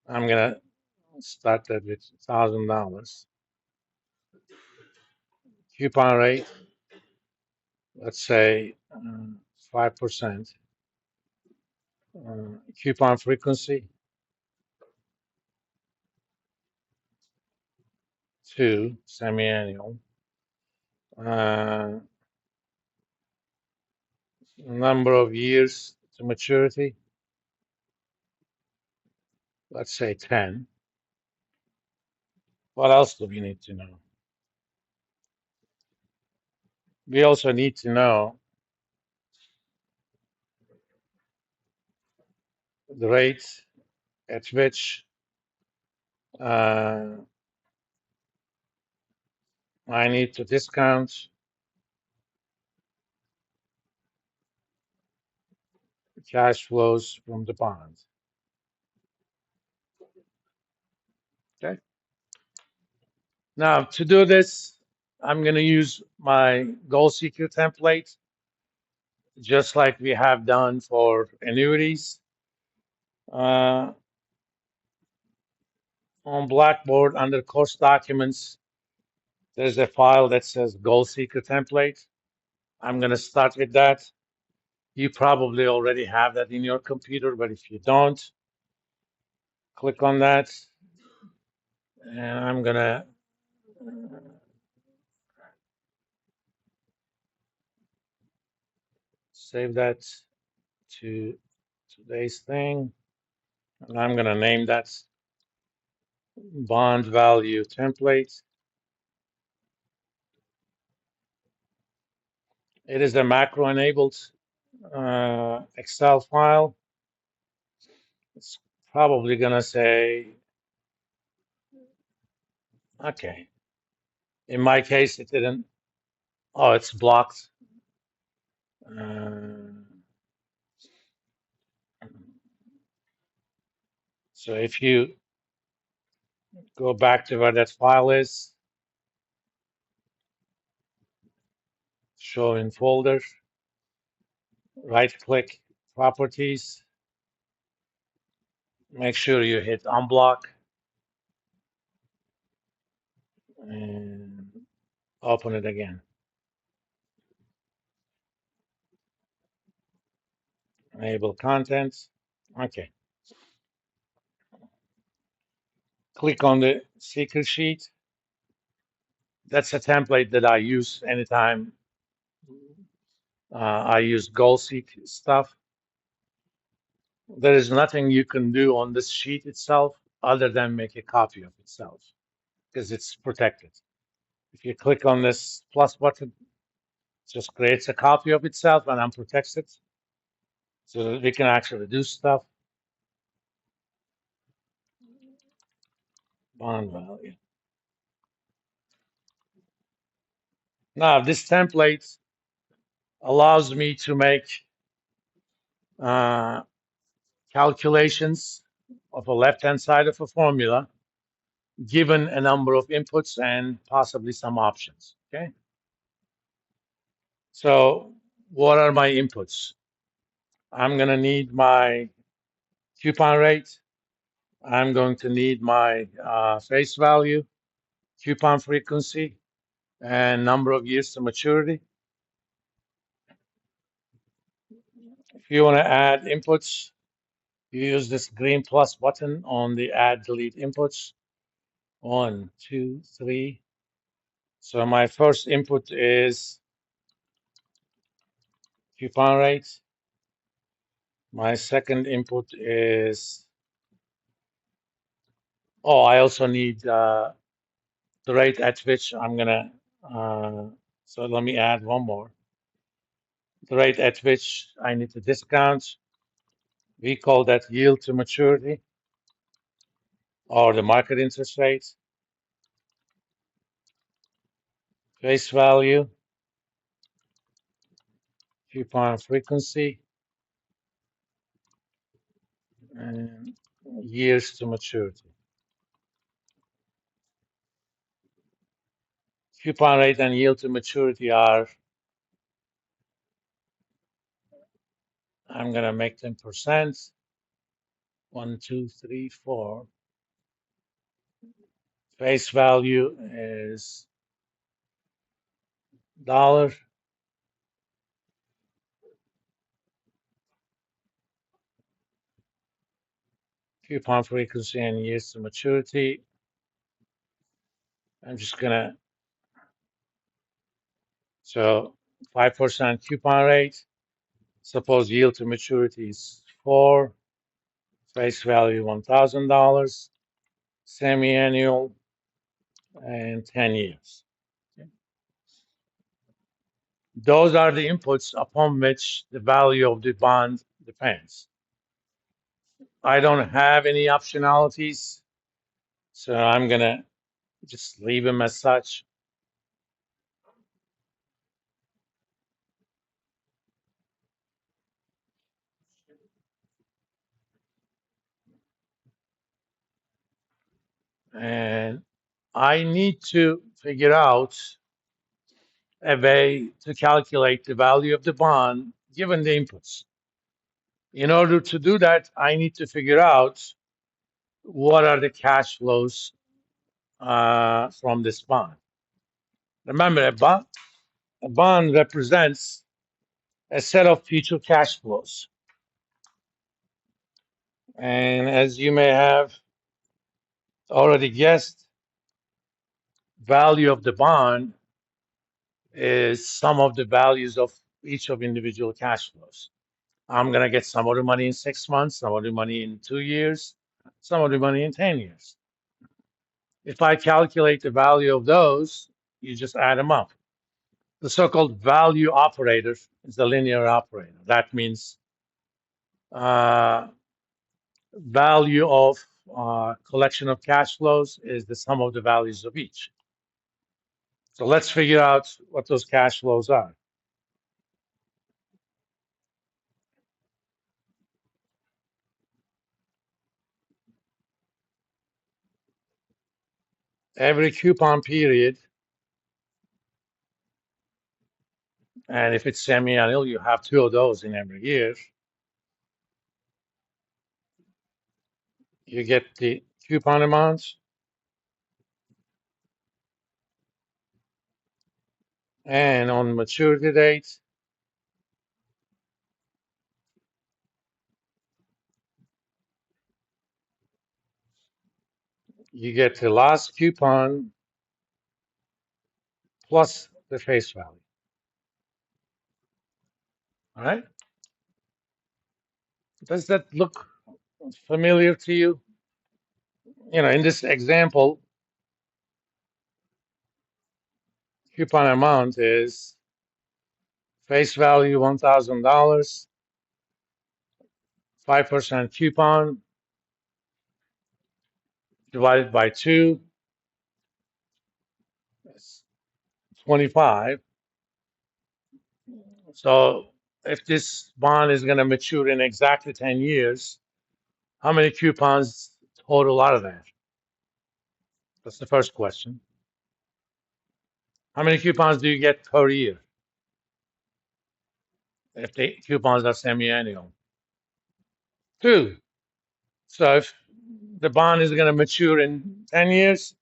I'm gonna start that with $1,000. Coupon rate, let's say 5%. Coupon frequency, 2, semi-annual. Uh, Number of years to maturity, let's say 10. What else do we need to know? We also need to know the rate at which I need to discount cash flows from the bond. Okay. Now, to do this, I'm going to use my goal seeker template, just like we have done for annuities. On Blackboard, under course documents, there's a file that says goal seeker template. I'm going to start with that. You probably already have that in your computer, but if you don't, click on that. And I'm going to save that to today's thing. And I'm going to name that bond value template. It is a macro enabled Excel file. It's probably going to say, okay. In my case, it didn't. Oh, it's blocked. So if you go back to where that file is, show in folder, right click properties, make sure you hit unblock and open it again. Enable contents. Okay. Click on the secret sheet. That's a template that I use anytime I use goal seek stuff. There is nothing you can do on this sheet itself other than make a copy of itself because it's protected. If you click on this plus button, it just creates a copy of itself and unprotects it so that we can actually do stuff. Bond value. Now, this template allows me to make calculations of a left-hand side of a formula given a number of inputs and possibly some options, okay? So what are my inputs? I'm going to need my coupon rate. I'm going to need my face value, coupon frequency, and number of years to maturity. If you want to add inputs, you use this green plus button on the add delete inputs. 1, 2, 3. So my first input is coupon rate. My second input is, oh, I also need the rate at which I'm gonna, so let me add one more. The rate at which I need to discount, we call that yield to maturity or the market interest rate. Face value, coupon frequency, and years to maturity. Coupon rate and yield to maturity are, I'm going to make them percent. 1, 2, 3, 4. Face value is dollar. Coupon frequency and years to maturity. I'm just gonna, so 5% coupon rate. Suppose yield to maturity is 4, face value $1,000, semi-annual, and 10 years. Okay. Those are the inputs upon which the value of the bond depends. I don't have any optionalities, so I'm gonna just leave them as such. And I need to figure out a way to calculate the value of the bond given the inputs. In order to do that, I need to figure out what are the cash flows from this bond. Remember, a bond represents a set of future cash flows. And as you may have already guessed, value of the bond is sum of the values of each of individual cash flows. I'm going to get some of the money in 6 months, some of the money in 2 years, some of the money in 10 years. If I calculate the value of those, you just add them up. The so-called value operator is the linear operator. That means value of collection of cash flows is the sum of the values of each. So let's figure out what those cash flows are. Every coupon period, and if it's semi-annual, you have 2 of those in every year. You get the coupon amounts, and on maturity date, you get the last coupon plus the face value. All right? Does that look familiar to you? You know, in this example, coupon amount is face value $1,000, 5% coupon divided by 2, that's 25. So if this bond is going to mature in exactly 10 years, how many coupons total out of that? That's the first question. How many coupons do you get per year if the coupons are semi-annual? 2. So if the bond is going to mature in 10 years,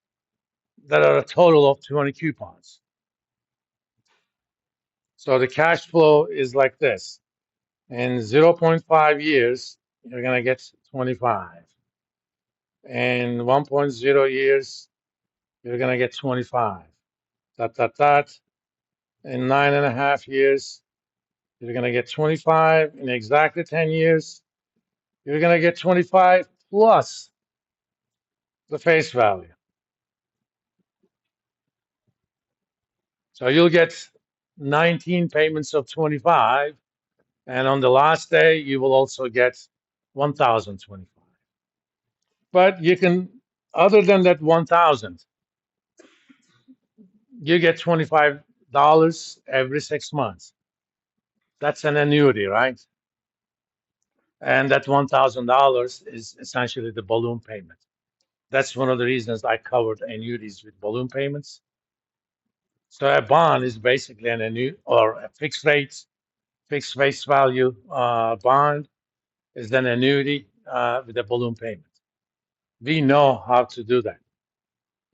there are a total of 20 coupons. So the cash flow is like this. In 0.5 years, you're going to get 25. In 1.0 years, you're going to get 25. Dot. In 9.5 years, you're going to get 25. In exactly 10 years, you're going to get 25 plus the face value. So you'll get 19 payments of 25. And on the last day, you will also get 1,025. But you can, other than that 1,000, you get $25 every 6 months. That's an annuity, right? And that $1,000 is essentially the balloon payment. That's one of the reasons I covered annuities with balloon payments. So a bond is basically an annuity or a fixed rate, fixed face value bond is an annuity with a balloon payment. We know how to do that.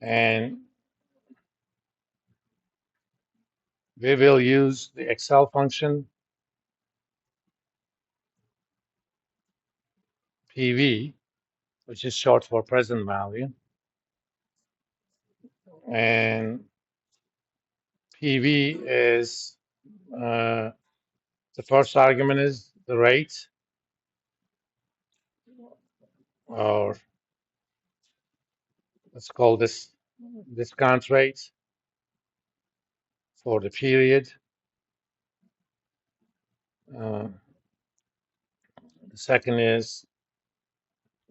And we will use the Excel function PV, which is short for present value. And PV is the first argument is the rate, or let's call this discount rate for the period. Uh, the second is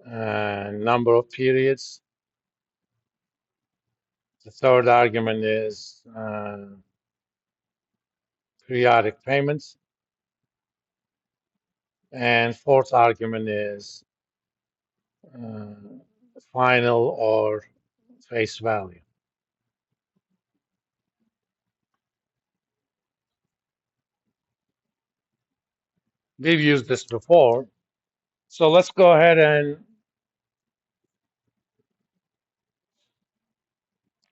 number of periods. The third argument is periodic payments. And fourth argument is uh, final or face value. We've used this before. So let's go ahead and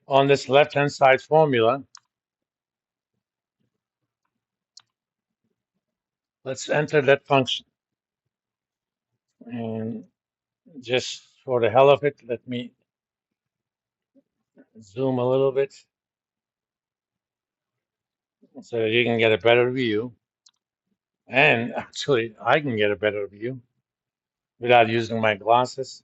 on this left-hand side formula, let's enter that function. And just for the hell of it, let me zoom a little bit so that you can get a better view. And actually, I can get a better view without using my glasses.